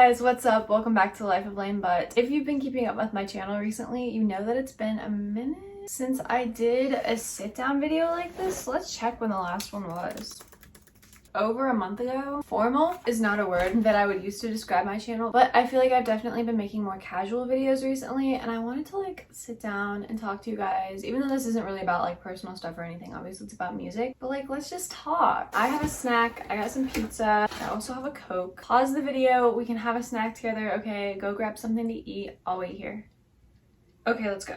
guys, what's up? Welcome back to Life of Lainebut. If you've been keeping up with my channel recently, you know that it's been a minute since I did a sit-down video like this. Let's check when the last one was. Over a month ago. Formal is not a word that I would use to describe my channel, but I feel like I've definitely been making more casual videos recently, and I wanted to like sit down and talk to you guys, even though this isn't really about like personal stuff or anything. Obviously it's about music, but like let's just talk. I have a snack, I got some pizza, I also have a Coke. Pause the video, we can have a snack together. Okay, go grab something to eat. I'll wait here. Okay, let's go.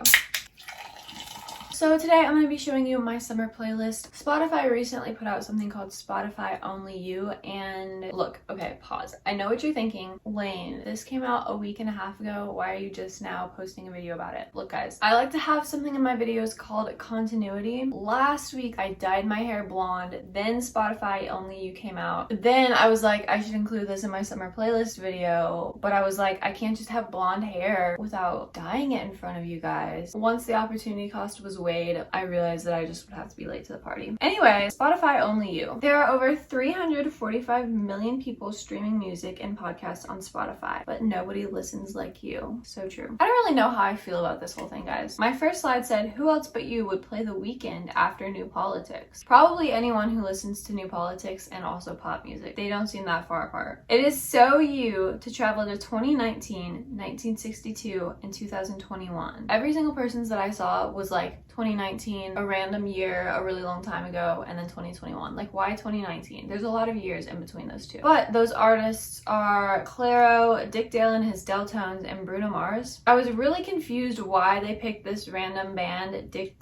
So today I'm going to be showing you my summer playlist. Spotify recently put out something called Spotify Only You, and look, okay, pause. I know what you're thinking. Lane, this came out a week and a half ago. Why are you just now posting a video about it? Look guys, I like to have something in my videos called continuity. Last week I dyed my hair blonde, then Spotify Only You came out. Then I was like, I should include this in my summer playlist video, but I was like, I can't just have blonde hair without dyeing it in front of you guys. Once the opportunity cost was weighed, I realized that I just would have to be late to the party. Anyway, Spotify Only You. There are over 345 million people streaming music and podcasts on Spotify, but nobody listens like you. So true. I don't really know how I feel about this whole thing, guys. My first slide said, who else but you would play The Weeknd after New Politics? Probably anyone who listens to New Politics and also pop music. They don't seem that far apart. It is so you to travel to 2019, 1962, and 2021. Every single person that I saw was like 2019, a random year, a really long time ago, and then 2021. Like, why 2019? There's a lot of years in between those two. But those artists are Clairo, Dick Dale and his Deltones, and Bruno Mars. I was really confused why they picked this random band, Dick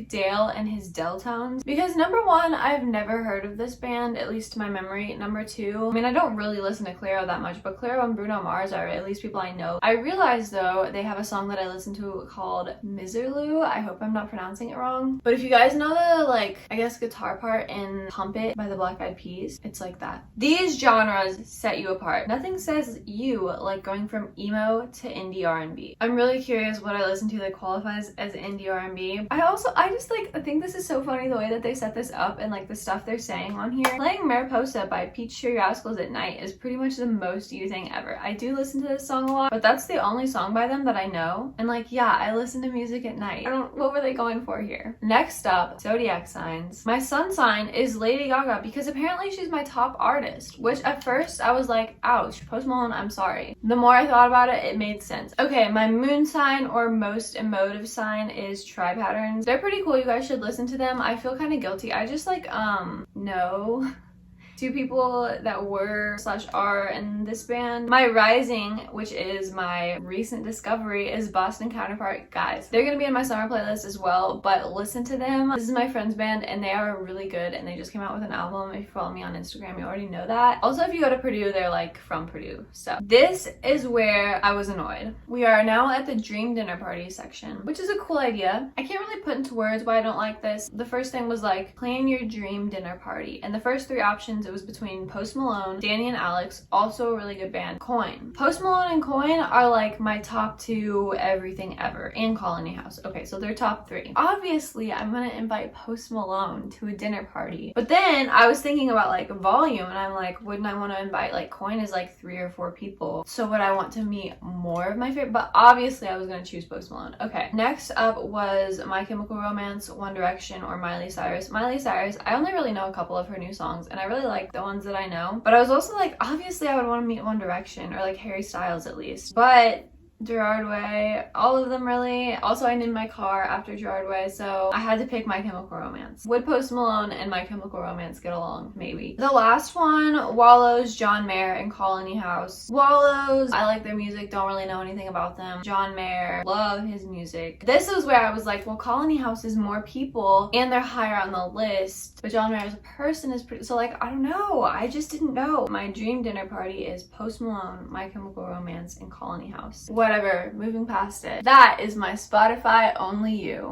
Dale and his Deltones, because number one, I've never heard of this band, at least to my memory. Number two, I mean, I don't really listen to Clairo that much, but Clairo and Bruno Mars are at least people I know. I realized though, they have a song that I listen to called Miserlou. I hope I'm not pronouncing it wrong. But if you guys know the, like, I guess guitar part in Pump It by the Black Eyed Peas, it's like that. These genres set you apart. Nothing says you like going from emo to indie R&B. I'm really curious what I listen to that qualifies as indie R&B. I just like, I think this is so funny the way that they set this up and like the stuff they're saying on here. Playing Mariposa by Peach Tree Rascals at night is pretty much the most you thing ever. I do listen to this song a lot, but that's the only song by them that I know. And like, yeah, I listen to music at night. What were they going for here? Next up, zodiac signs. My sun sign is Lady Gaga because apparently she's my top artist, which at first I was like, ouch, Post Malone, I'm sorry. The more I thought about it, it made sense. Okay, my moon sign or most emotive sign is Tri Patterns. They're pretty cool. You guys should listen to them. I feel kind of guilty. I just like know two people that were / are in this band. My rising, which is my recent discovery, is Boston Counterpart. Guys, they're gonna be in my summer playlist as well, but listen to them. This is my friend's band and they are really good, and they just came out with an album. If you follow me on Instagram, you already know that. Also, if you go to Purdue, they're like from Purdue. So this is where I was annoyed. We are now at the Dream Dinner Party section, which is a cool idea. I can't really put into words why I don't like this. The first thing was like, plan your dream dinner party, and the first three options, it was between Post Malone, Danny and Alex, also a really good band, Coin. Post Malone and Coin are like my top two everything ever, and Colony House. Okay, so they're top three. Obviously, I'm gonna invite Post Malone to a dinner party, but then I was thinking about like volume, and I'm like, wouldn't I want to invite, like, Coin is like 3 or 4 people, so would I want to meet more of my favorite? But obviously I was gonna choose Post Malone. Okay, next up was My Chemical Romance, One Direction, or Miley Cyrus. Miley Cyrus, I only really know a couple of her new songs, and I really like the ones that I know, but I was also like, obviously I would want to meet One Direction or like Harry Styles at least, but Gerard Way, all of them really. Also, I named my car after Gerard Way, so I had to pick My Chemical Romance. Would Post Malone and My Chemical Romance get along? Maybe. The last one, Wallows, John Mayer, and Colony House. Wallows, I like their music, don't really know anything about them. John Mayer, love his music. This is where I was like, well, Colony House is more people and they're higher on the list, but John Mayer as a person is pretty, so like, I don't know. I just didn't know. My dream dinner party is Post Malone, My Chemical Romance, and Colony House. Whatever, moving past it. That is my Spotify Only You.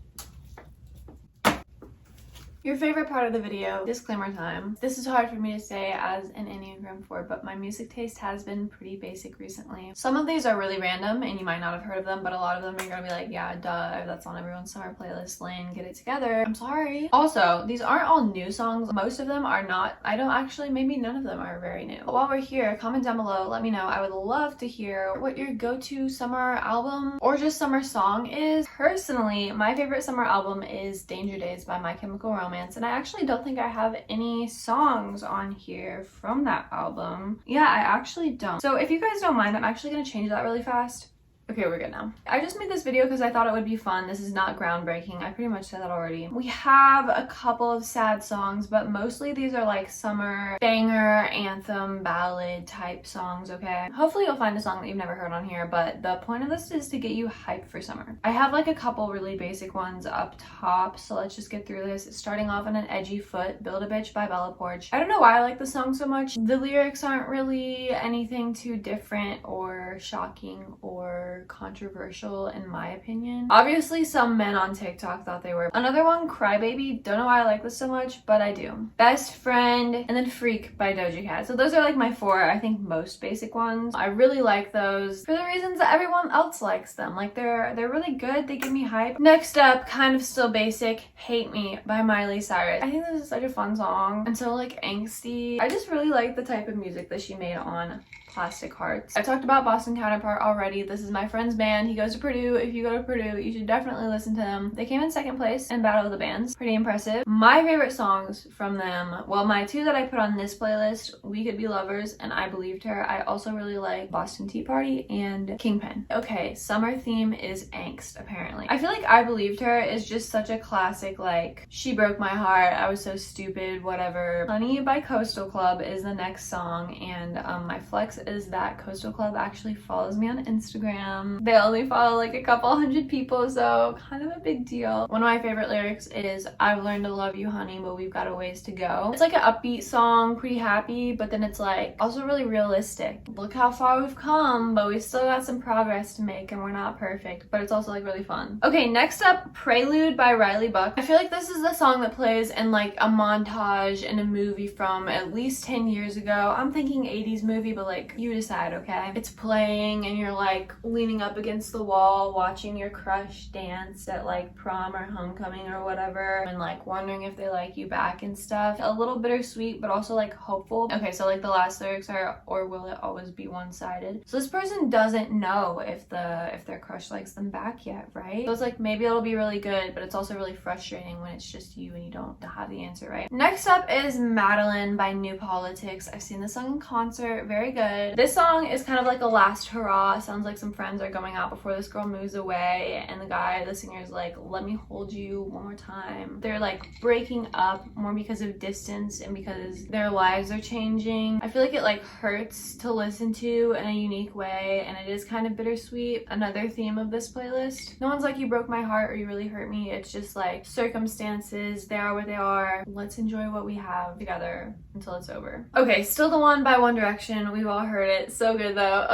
Your favorite part of the video. Disclaimer time. This is hard for me to say as an Enneagram 4, but my music taste has been pretty basic recently. Some of these are really random and you might not have heard of them, but a lot of them are gonna be like, yeah, duh, that's on everyone's summer playlist. Lane, get it together. I'm sorry. Also, these aren't all new songs. Most of them are not. Maybe none of them are very new. But while we're here, comment down below. Let me know. I would love to hear what your go-to summer album or just summer song is. Personally, my favorite summer album is Danger Days by My Chemical Romance, and I actually don't think I have any songs on here from that album. Yeah, I actually don't. So if you guys don't mind, I'm actually gonna change that really fast. Okay, we're good now. I just made this video because I thought it would be fun. This is not groundbreaking. I pretty much said that already. We have a couple of sad songs, but mostly these are like summer banger, anthem, ballad type songs, okay? Hopefully you'll find a song that you've never heard on here, but the point of this is to get you hyped for summer. I have like a couple really basic ones up top, so let's just get through this. Starting off on an edgy foot, Build a Bitch by Bella Poarch. I don't know why I like the song so much. The lyrics aren't really anything too different or shocking or controversial in my opinion. Obviously some men on TikTok thought they were. Another one, Crybaby. Don't know why I like this so much, but I do. Best Friend, and then Freak by Doja Cat. So those are like my four, I think, most basic ones. I really like those for the reasons that everyone else likes them. Like they're really good. They give me hype. Next up, kind of still basic, Hate Me by Miley Cyrus. I think this is such a fun song and so like angsty. I just really like the type of music that she made on Plastic Hearts. I talked about Boston Counterpart already. This is my friend's band. He goes to Purdue. If you go to Purdue, you should definitely listen to them. They came in second place in Battle of the Bands. Pretty impressive. My favorite songs from them, well, my two that I put on this playlist, We Could Be Lovers and I Believed Her. I also really like Boston Tea Party and Kingpin. Okay, summer theme is angst, apparently. I feel like I Believed Her is just such a classic, like, she broke my heart, I was so stupid, whatever. Honey by Coastal Club is the next song, and my flex is that Coastal Club actually follows me on Instagram. They only follow like a couple hundred people, so kind of a big deal. One of my favorite lyrics is, I've learned to love you, honey, but we've got a ways to go. It's like an upbeat song, pretty happy, but then it's like also really realistic. Look how far we've come, but we still got some progress to make and we're not perfect, but it's also like really fun. Okay, next up, Prelude by Riley Buck. I feel like this is the song that plays in like a montage in a movie from at least 10 years ago. I'm thinking 80s movie, but like you decide, okay? It's playing and you're like leaning up against the wall watching your crush dance at like prom or homecoming or whatever and like wondering if they like you back and stuff. A little bittersweet but also like hopeful. Okay, so like the last lyrics are, or will it always be one-sided? So this person doesn't know if their crush likes them back yet, right? So it's like maybe it'll be really good, but it's also really frustrating when it's just you and you don't have the answer, right? Next up is Madeline by New Politics. I've seen this song in concert, very good. This song is kind of like a last hurrah. Sounds like some friends are going out before this girl moves away, and the singer is like, let me hold you one more time. They're like breaking up more because of distance and because their lives are changing. I feel like it like hurts to listen to in a unique way, and it is kind of bittersweet. Another theme of this playlist. No one's like, you broke my heart or you really hurt me. It's just like circumstances, they are what they are. Let's enjoy what we have together until it's over. Okay, Still the One by One Direction. We've all heard it. So good though.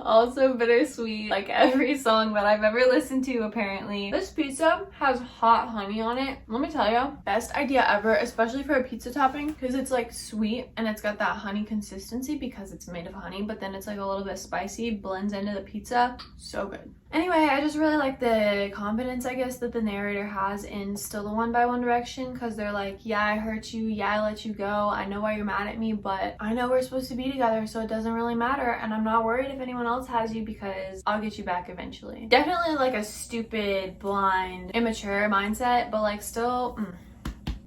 Also bittersweet. Like every song that I've ever listened to, apparently. This pizza has hot honey on it. Let me tell you, best idea ever, especially for a pizza topping, because it's like sweet and it's got that honey consistency because it's made of honey, but then it's like a little bit spicy, blends into the pizza. So good. Anyway, I just really like the confidence, I guess, that the narrator has in Still the One by One Direction, because they're like, yeah, I hurt you, yeah, I let you go, I know why you're mad at me, but I know we're supposed to be together, so it doesn't really matter, and I'm not worried if anyone else has you because I'll get you back eventually. Definitely like a stupid, blind, immature mindset, but like still,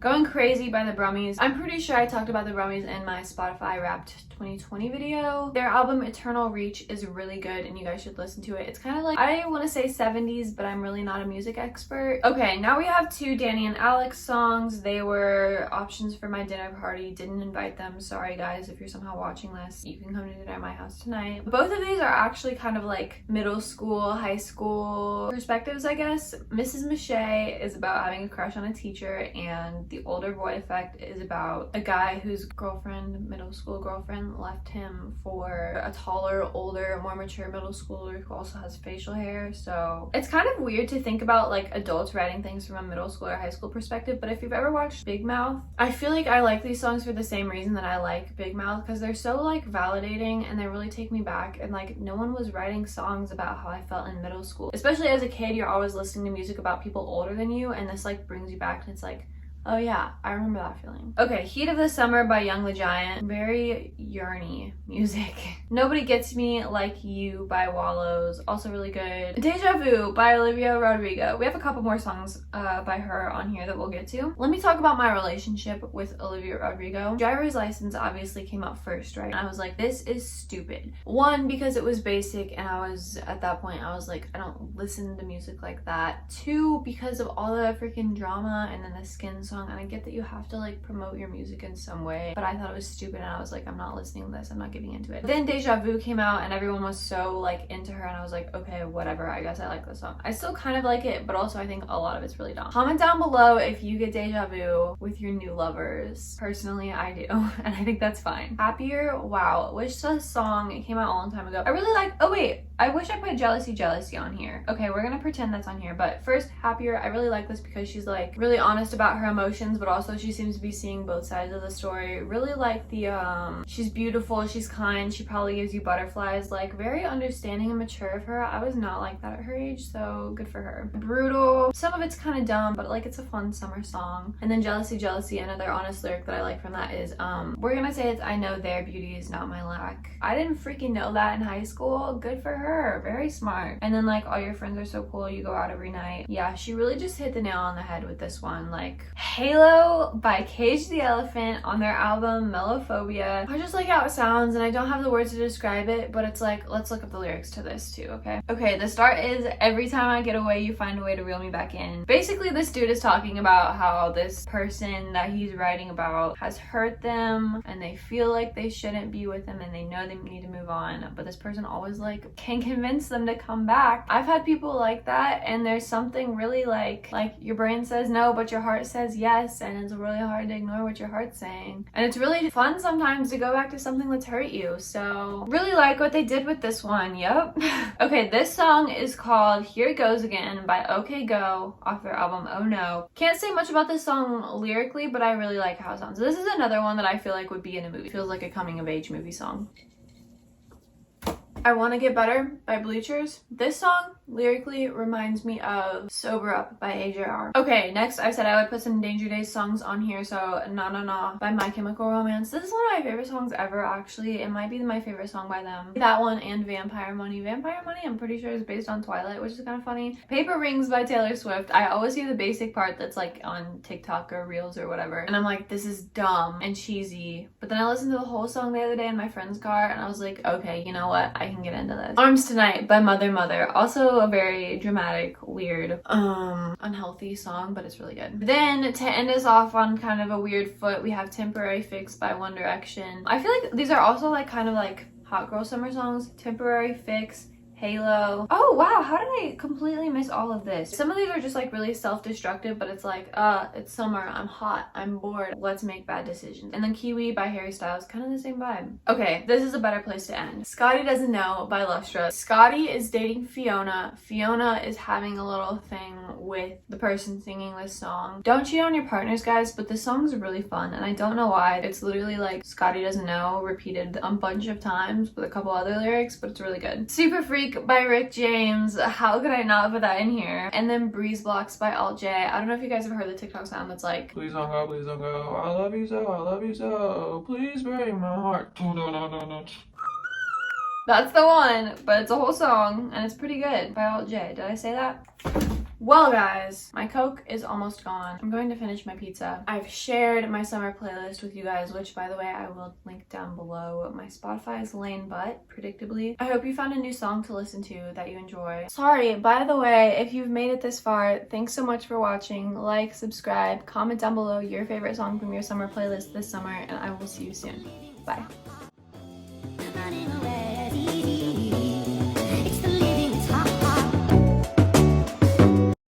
Going Crazy by the Brummies. I'm pretty sure I talked about the Brummies in my Spotify Wrapped 2020 video. Their album Eternal Reach is really good and you guys should listen to it. It's kind of like, I want to say 70s, but I'm really not a music expert. Okay, now we have two Danny and Alex songs. They were options for my dinner party. Didn't invite them. Sorry guys, if you're somehow watching this. You can come to dinner at my house tonight. Both of these are actually kind of like middle school, high school perspectives, I guess. Mrs. Mache is about having a crush on a teacher, and The Older Boy Effect is about a guy whose girlfriend, middle school girlfriend, boyfriend left him for a taller, older, more mature middle schooler who also has facial hair. So it's kind of weird to think about like adults writing things from a middle school or high school perspective, but if you've ever watched Big Mouth, I feel like I like these songs for the same reason that I like Big Mouth, because they're so like validating and they really take me back. And like no one was writing songs about how I felt in middle school. Especially as a kid, you're always listening to music about people older than you, and this like brings you back and it's like, oh yeah, I remember that feeling. Okay, Heat of the Summer by Young the Giant. Very yearny music. Nobody Gets Me Like You by Wallows. Also really good. Deja Vu by Olivia Rodrigo. We have a couple more songs by her on here that we'll get to. Let me talk about my relationship with Olivia Rodrigo. Driver's License obviously came out first, right? And I was like, this is stupid. One, because it was basic and I was, at that point, I was like, I don't listen to music like that. Two, because of all the freaking drama and then the Skin song, and I get that you have to like promote your music in some way, but I thought it was stupid and I was like, I'm not listening to this, I'm not getting into it. Then Deja Vu came out and everyone was so like into her and I was like, okay, whatever, I guess I like this song. I still kind of like it, but also I think a lot of it's really dumb. Comment down below if you get Deja Vu with your new lovers. Personally, I do, and I think that's fine. Happier, wow, Wish the song, it came out a long time ago. I really like, oh wait, I wish I put Jealousy Jealousy on here. Okay, we're gonna pretend that's on here, but first, Happier, I really like this because she's like really honest about her emotions, but also she seems to be seeing both sides of the story. Really like the she's beautiful, she's kind, she probably gives you butterflies. Like very understanding and mature of her. I was not like that at her age, so good for her. Brutal, some of it's kind of dumb, but like it's a fun summer song. And then Jealousy Jealousy, another honest lyric that I like from that is we're gonna say it's, I know their beauty is not my lack. I didn't freaking know that in high school. Good for her, very smart. And then like, all your friends are so cool, you go out every night. Yeah, she really just hit the nail on the head with this one. Like Halo by Cage the Elephant on their album Mellophobia. I just like how it sounds and I don't have the words to describe it, but it's like, let's look up the lyrics to this too, okay? Okay, the start is, every time I get away, you find a way to reel me back in. Basically, this dude is talking about how this person that he's writing about has hurt them and they feel like they shouldn't be with him and they know they need to move on, but this person always like can convince them to come back. I've had people like that, and there's something really like your brain says no, but your heart says yes, and it's really hard to ignore what your heart's saying. And it's really fun sometimes to go back to something that's hurt you. So really like what they did with this one. Yep. Okay, this song is called Here It Goes Again by OK Go off their album Oh No. Can't say much about this song lyrically, but I really like how it sounds. This is another one that I feel like would be in a movie. Feels like a coming of age movie song. I Want to Get Better by Bleachers. This song lyrically reminds me of Sober Up by AJR. Okay, next I said I would put some Danger Days songs on here, so Na Na Na by My Chemical Romance. This is one of my favorite songs ever, actually. It might be my favorite song by them. That one and Vampire Money. Vampire Money, I'm pretty sure is based on Twilight, which is kind of funny. Paper Rings by Taylor Swift. I always see the basic part that's like on TikTok or Reels or whatever, and I'm like, this is dumb and cheesy. But then I listened to the whole song the other day in my friend's car, and I was like, okay, you know what? I can get into this. Arms Tonight by Mother Mother. Also a very dramatic, weird, unhealthy song, but it's really good. Then to end us off on kind of a weird foot, we have Temporary Fix by One Direction. I feel like these are also like kind of like hot girl summer songs. Temporary Fix, Halo. Oh wow, how did I completely miss all of this? Some of these are just like really self-destructive, but it's like, it's summer, I'm hot, I'm bored, let's make bad decisions. And then Kiwi by Harry Styles, kind of the same vibe. Okay, this is a better place to end. Scotty Doesn't Know by Lustra. Scotty is dating Fiona. Fiona is having a little thing with the person singing this song. Don't cheat on your partners, guys, but this song is really fun, and I don't know why. It's literally like Scotty Doesn't Know repeated a bunch of times with a couple other lyrics, but it's really good. Super Freak by Rick James. How could I not put that in here? And then Breeze Blocks by Alt J. I don't know if you guys have heard the TikTok sound that's like, please don't go, please don't go, I love you so, I love you so, please break my heart. That's the one, but it's a whole song and it's pretty good by Alt J. Did I say that? Well guys, my Coke is almost gone. I'm going to finish my pizza. I've shared my summer playlist with you guys, which by the way, I will link down below. My Spotify is lainebut, predictably. I hope you found a new song to listen to that you enjoy. Sorry, by the way, if you've made it this far, thanks so much for watching. Like, subscribe, comment down below your favorite song from your summer playlist this summer, and I will see you soon. Bye.